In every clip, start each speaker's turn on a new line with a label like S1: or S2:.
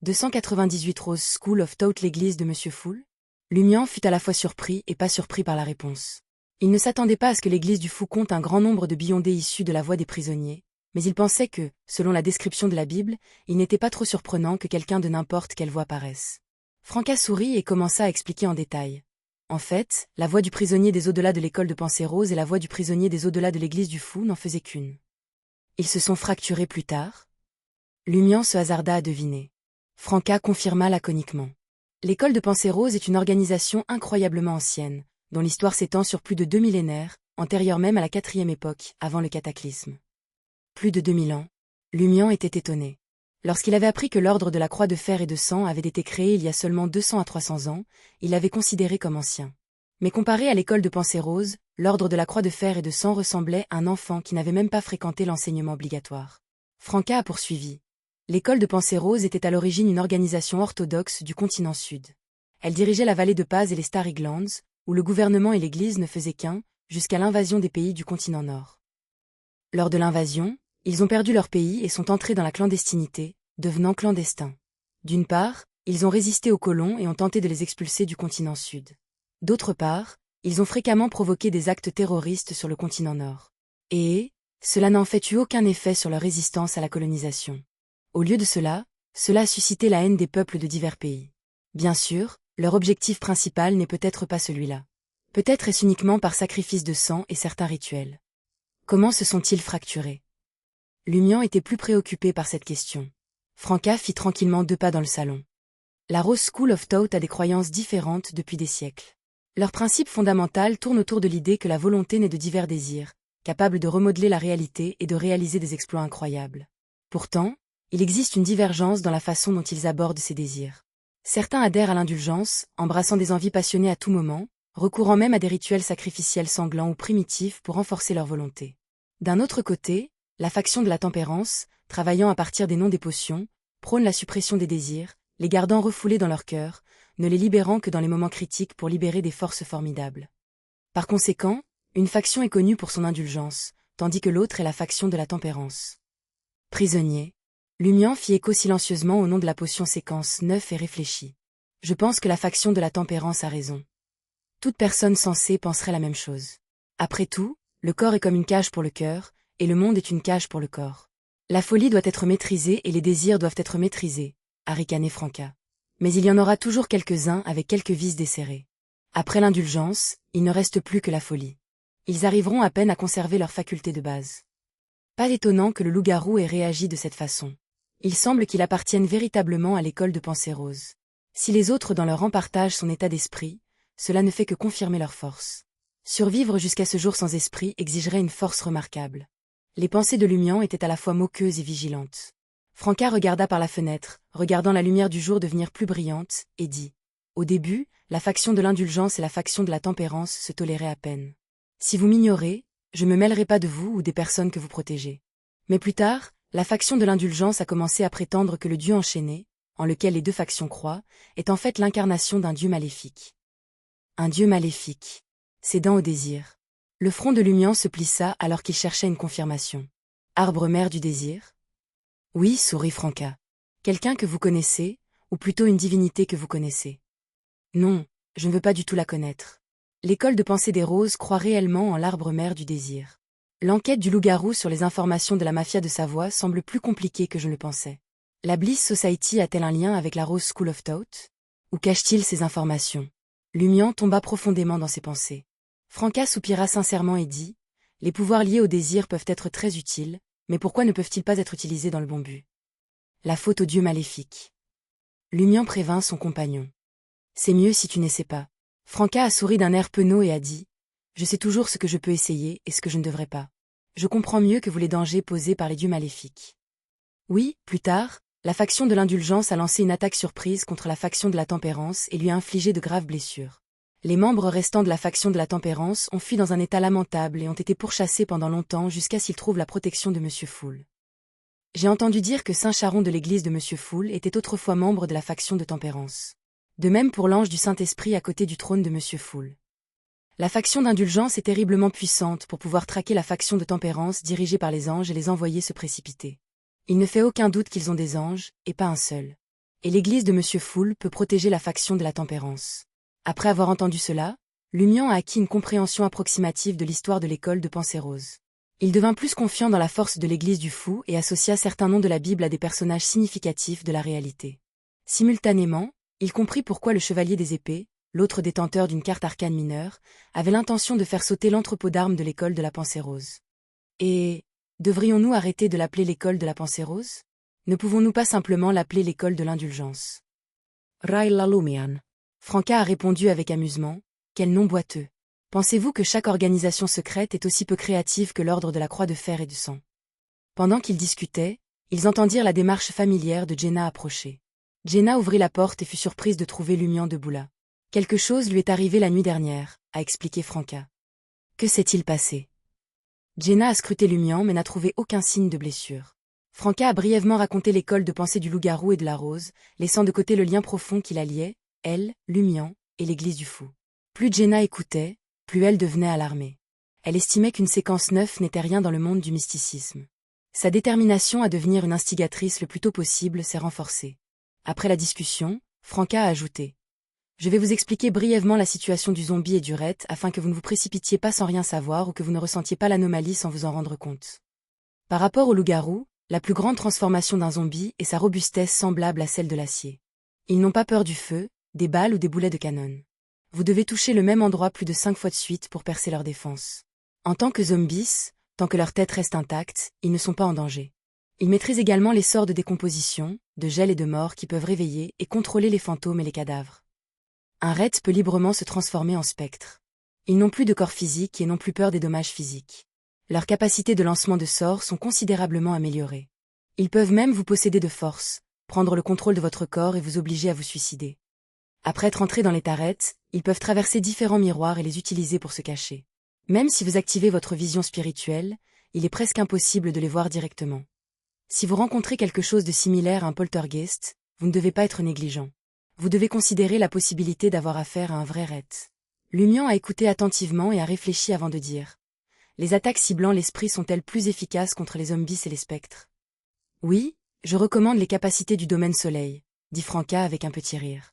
S1: 298 Rose School of Thought, l'église de Monsieur Fool? Lumian fut à la fois surpris et pas surpris par la réponse. Il ne s'attendait pas à ce que l'église du Fou compte un grand nombre de billondés issus de la voix des prisonniers, mais il pensait que, selon la description de la Bible, il n'était pas trop surprenant que quelqu'un de n'importe quelle voix paraisse. Franca sourit et commença à expliquer en détail. En fait, la voix du prisonnier des au-delà de l'école de pensée rose et la voix du prisonnier des au-delà de l'église du Fou n'en faisaient qu'une. Ils se sont fracturés plus tard? Lumian se hasarda à deviner. Franca confirma laconiquement. L'école de pensée rose est une organisation incroyablement ancienne, dont l'histoire s'étend sur plus de 2 millénaires, antérieure même à la 4e époque, avant le cataclysme. Plus de 2000 ans. Lumian était étonné. Lorsqu'il avait appris que l'ordre de la Croix de fer et de sang avait été créé il y a seulement 200 à 300 ans, il l'avait considéré comme ancien. Mais comparé à l'école de pensée rose, l'ordre de la Croix de fer et de sang ressemblait à un enfant qui n'avait même pas fréquenté l'enseignement obligatoire. Franca a poursuivi. L'école de pensée rose était à l'origine une organisation orthodoxe du continent sud. Elle dirigeait la vallée de Paz et les Starry Glands, où le gouvernement et l'Église ne faisaient qu'un, jusqu'à l'invasion des pays du continent nord. Lors de l'invasion, ils ont perdu leur pays et sont entrés dans la clandestinité, devenant clandestins. D'une part, ils ont résisté aux colons et ont tenté de les expulser du continent sud. D'autre part, ils ont fréquemment provoqué des actes terroristes sur le continent nord. Et cela n'a en fait eu aucun effet sur leur résistance à la colonisation. Au lieu de cela a suscité la haine des peuples de divers pays. Bien sûr, leur objectif principal n'est peut-être pas celui-là. Peut-être est-ce uniquement par sacrifice de sang et certains rituels. Comment se sont-ils fracturés? Lumian était plus préoccupé par cette question. Franca fit tranquillement 2 pas dans le salon. La Rose School of Thought a des croyances différentes depuis des siècles. Leur principe fondamental tourne autour de l'idée que la volonté naît de divers désirs, capables de remodeler la réalité et de réaliser des exploits incroyables. Pourtant, il existe une divergence dans la façon dont ils abordent ces désirs. Certains adhèrent à l'indulgence, embrassant des envies passionnées à tout moment, recourant même à des rituels sacrificiels sanglants ou primitifs pour renforcer leur volonté. D'un autre côté, la faction de la tempérance, travaillant à partir des noms des potions, prône la suppression des désirs, les gardant refoulés dans leur cœur, ne les libérant que dans les moments critiques pour libérer des forces formidables. Par conséquent, une faction est connue pour son indulgence, tandis que l'autre est la faction de la tempérance. Prisonnier. Lumian fit écho silencieusement au nom de la potion séquence 9 et réfléchit. Je pense que la faction de la tempérance a raison. Toute personne sensée penserait la même chose. Après tout, le corps est comme une cage pour le cœur, et le monde est une cage pour le corps. La folie doit être maîtrisée et les désirs doivent être maîtrisés, a ricané Franca. Mais il y en aura toujours quelques-uns avec quelques vices desserrés. Après l'indulgence, il ne reste plus que la folie. Ils arriveront à peine à conserver leurs facultés de base. Pas étonnant que le loup-garou ait réagi de cette façon. Il semble qu'il appartienne véritablement à l'école de pensée rose. Si les autres dans leur rang partagent son état d'esprit, cela ne fait que confirmer leur force. Survivre jusqu'à ce jour sans esprit exigerait une force remarquable. Les pensées de Lumian étaient à la fois moqueuses et vigilantes. Franca regarda par la fenêtre, regardant la lumière du jour devenir plus brillante, et dit « Au début, la faction de l'indulgence et la faction de la tempérance se toléraient à peine. Si vous m'ignorez, je ne me mêlerai pas de vous ou des personnes que vous protégez. Mais plus tard, la faction de l'indulgence a commencé à prétendre que le dieu enchaîné, en lequel les 2 factions croient, est en fait l'incarnation d'un dieu maléfique. Un dieu maléfique. Cédant au désir. Le front de Lumian se plissa alors qu'il cherchait une confirmation. Arbre mère du désir? Oui, sourit Franca. Quelqu'un que vous connaissez, ou plutôt une divinité que vous connaissez. Non, je ne veux pas du tout la connaître. L'école de pensée des roses croit réellement en l'arbre mère du désir. L'enquête du loup-garou sur les informations de la mafia de Savoie semble plus compliquée que je ne le pensais. La Bliss Society a-t-elle un lien avec la Rose School of Thought? Où cache-t-il ces informations? Lumian tomba profondément dans ses pensées. Franca soupira sincèrement et dit « Les pouvoirs liés au désir peuvent être très utiles, mais pourquoi ne peuvent-ils pas être utilisés dans le bon but? La faute au dieu maléfique. » Lumian prévint son compagnon. « C'est mieux si tu n'essaies pas. » Franca a souri d'un air penaud et a dit « Je sais toujours ce que je peux essayer et ce que je ne devrais pas. Je comprends mieux que vous les dangers posés par les dieux maléfiques. » Oui, plus tard, la faction de l'indulgence a lancé une attaque surprise contre la faction de la tempérance et lui a infligé de graves blessures. Les membres restants de la faction de la tempérance ont fui dans un état lamentable et ont été pourchassés pendant longtemps jusqu'à s'ils trouvent la protection de Monsieur Fool. J'ai entendu dire que Saint Charon de l'église de Monsieur Fool était autrefois membre de la faction de tempérance. De même pour l'ange du Saint-Esprit à côté du trône de Monsieur Fool. La faction d'indulgence est terriblement puissante pour pouvoir traquer la faction de tempérance dirigée par les anges et les envoyer se précipiter. Il ne fait aucun doute qu'ils ont des anges, et pas un seul. Et l'église de Monsieur Foule peut protéger la faction de la tempérance. Après avoir entendu cela, Lumian a acquis une compréhension approximative de l'histoire de l'école de Pensée Rose. Il devint plus confiant dans la force de l'église du fou et associa certains noms de la Bible à des personnages significatifs de la réalité. Simultanément, il comprit pourquoi le chevalier des épées, l'autre détenteur d'une carte arcane mineure, avait l'intention de faire sauter l'entrepôt d'armes de l'école de la Pensée Rose. Et devrions-nous arrêter de l'appeler l'école de la Pensée Rose? Ne pouvons-nous pas simplement l'appeler l'école de l'indulgence? Raila Lumian. Franca a répondu avec amusement. Quel nom boiteux. Pensez-vous que chaque organisation secrète est aussi peu créative que l'ordre de la Croix de Fer et du Sang? Pendant qu'ils discutaient, ils entendirent la démarche familière de Jenna approcher. Jenna ouvrit la porte et fut surprise de trouver Lumian debout là. Quelque chose lui est arrivé la nuit dernière, a expliqué Franca. Que s'est-il passé? Jenna a scruté Lumian mais n'a trouvé aucun signe de blessure. Franca a brièvement raconté l'école de pensée du loup-garou et de la rose, laissant de côté le lien profond qui la liait, elle, Lumian, et l'église du fou. Plus Jenna écoutait, plus elle devenait alarmée. Elle estimait qu'une séquence 9 n'était rien dans le monde du mysticisme. Sa détermination à devenir une instigatrice le plus tôt possible s'est renforcée. Après la discussion, Franca a ajouté. Je vais vous expliquer brièvement la situation du zombie et du ret afin que vous ne vous précipitiez pas sans rien savoir ou que vous ne ressentiez pas l'anomalie sans vous en rendre compte. Par rapport au loup-garou, la plus grande transformation d'un zombie est sa robustesse semblable à celle de l'acier. Ils n'ont pas peur du feu, des balles ou des boulets de canon. Vous devez toucher le même endroit plus de 5 fois de suite pour percer leur défense. En tant que zombies, tant que leur tête reste intacte, ils ne sont pas en danger. Ils maîtrisent également les sorts de décomposition, de gel et de mort qui peuvent réveiller et contrôler les fantômes et les cadavres. Un ret peut librement se transformer en spectre. Ils n'ont plus de corps physique et n'ont plus peur des dommages physiques. Leurs capacités de lancement de sorts sont considérablement améliorées. Ils peuvent même vous posséder de force, prendre le contrôle de votre corps et vous obliger à vous suicider. Après être entrés dans les tarettes, ils peuvent traverser différents miroirs et les utiliser pour se cacher. Même si vous activez votre vision spirituelle, il est presque impossible de les voir directement. Si vous rencontrez quelque chose de similaire à un poltergeist, vous ne devez pas être négligent. Vous devez considérer la possibilité d'avoir affaire à un vrai ret. Lumian a écouté attentivement et a réfléchi avant de dire. Les attaques ciblant l'esprit sont-elles plus efficaces contre les zombies et les spectres? Oui, je recommande les capacités du domaine soleil, dit Franca avec un petit rire.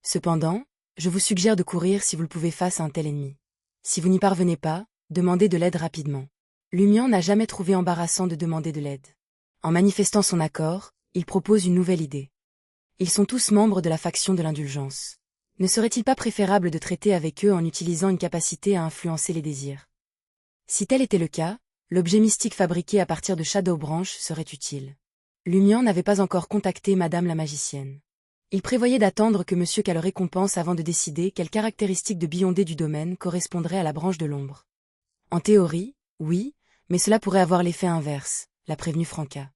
S1: Cependant, je vous suggère de courir si vous le pouvez face à un tel ennemi. Si vous n'y parvenez pas, demandez de l'aide rapidement. Lumian n'a jamais trouvé embarrassant de demander de l'aide. En manifestant son accord, il propose une nouvelle idée. Ils sont tous membres de la faction de l'indulgence. Ne serait-il pas préférable de traiter avec eux en utilisant une capacité à influencer les désirs? Si tel était le cas, l'objet mystique fabriqué à partir de Shadow Branch serait utile. Lumian n'avait pas encore contacté Madame la magicienne. Il prévoyait d'attendre que Monsieur K le récompense avant de décider quelles caractéristiques de Beyondé du domaine correspondraient à la branche de l'ombre. En théorie, oui, mais cela pourrait avoir l'effet inverse, l'a prévenu Franca.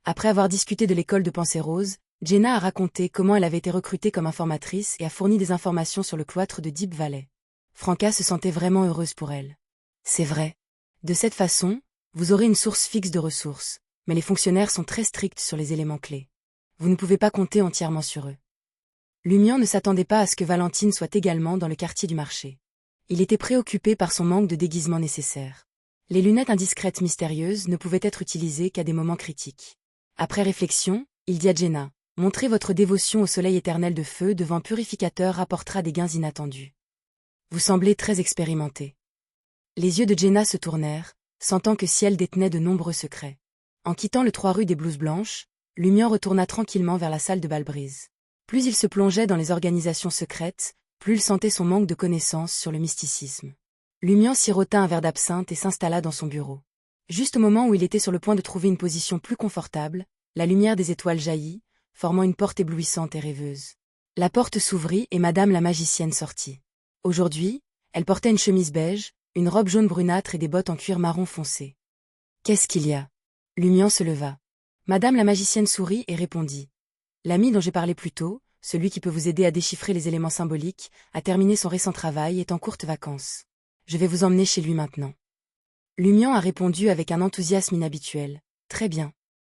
S1: Après avoir discuté de l'école de Pensée Rose, Jenna a raconté comment elle avait été recrutée comme informatrice et a fourni des informations sur le cloître de Deep Valley. Franca se sentait vraiment heureuse pour elle. C'est vrai. De cette façon, vous aurez une source fixe de ressources, mais les fonctionnaires sont très stricts sur les éléments clés. Vous ne pouvez pas compter entièrement sur eux. Lumian ne s'attendait pas à ce que Valentine soit également dans le quartier du marché. Il était préoccupé par son manque de déguisement nécessaire. Les lunettes indiscrètes mystérieuses ne pouvaient être utilisées qu'à des moments critiques. Après réflexion, il dit à Jenna, « Montrez votre dévotion au soleil éternel de feu devant purificateur rapportera des gains inattendus. Vous semblez très expérimenté. » Les yeux de Jenna se tournèrent, sentant que Ciel détenait de nombreux secrets. En quittant le 3 rue des Blouses Blanches, Lumian retourna tranquillement vers la salle de Balbrise. Plus il se plongeait dans les organisations secrètes, plus il sentait son manque de connaissances sur le mysticisme. Lumian sirota un verre d'absinthe et s'installa dans son bureau. Juste au moment où il était sur le point de trouver une position plus confortable, la lumière des étoiles jaillit, formant une porte éblouissante et rêveuse. La porte s'ouvrit et Madame la magicienne sortit. Aujourd'hui, elle portait une chemise beige, une robe jaune brunâtre et des bottes en cuir marron foncé. « Qu'est-ce qu'il y a ?» Lumian se leva. Madame la magicienne sourit et répondit. L'ami dont j'ai parlé plus tôt, celui qui peut vous aider à déchiffrer les éléments symboliques, a terminé son récent travail et est en courte vacances. Je vais vous emmener chez lui maintenant. Lumian a répondu avec un enthousiasme inhabituel. Très bien.